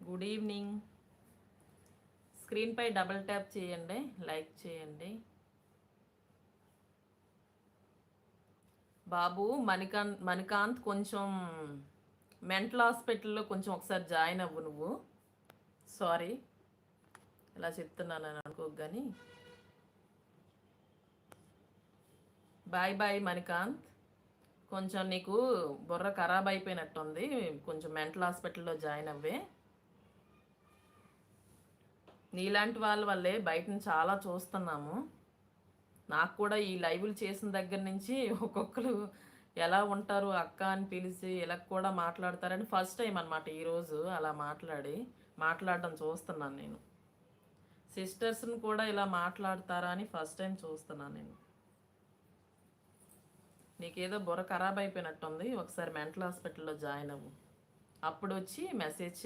Good evening. స్క్రీన్పై double tap చేయండి, like చేయండి. బాబు మణికాంత్ కొంచెం మెంటల్ హాస్పిటల్లో కొంచెం ఒకసారి జాయిన్ అవ్వు నువ్వు. సారీ ఇలా చెప్తున్నానని అనుకోకు కానీ. Bye bye Manikanth. కొంచెం నీకు బుర్ర ఖరాబ్ అయిపోయినట్టుంది, కొంచెం మెంటల్ హాస్పిటల్లో జాయిన్ అవ్వే. నీలాంటి వాళ్ళ వల్లే బయటని చాలా చూస్తున్నాము. నాకు కూడా ఈ లైవ్లు చేసిన దగ్గర నుంచి ఒక్కొక్కరు ఎలా ఉంటారు అక్క అని పిలిచి ఇలా కూడా మాట్లాడతారని ఫస్ట్ టైం అనమాట ఈరోజు అలా మాట్లాడడం చూస్తున్నాను నేను. సిస్టర్స్ని కూడా ఇలా మాట్లాడతారా అని ఫస్ట్ టైం చూస్తున్నాను నేను. నీకేదో బుర్ర ఖరాబ్ అయిపోయినట్టుంది, ఒకసారి మెంటల్ హాస్పిటల్లో జాయిన్ అవ్వు, అప్పుడు వచ్చి మెసేజ్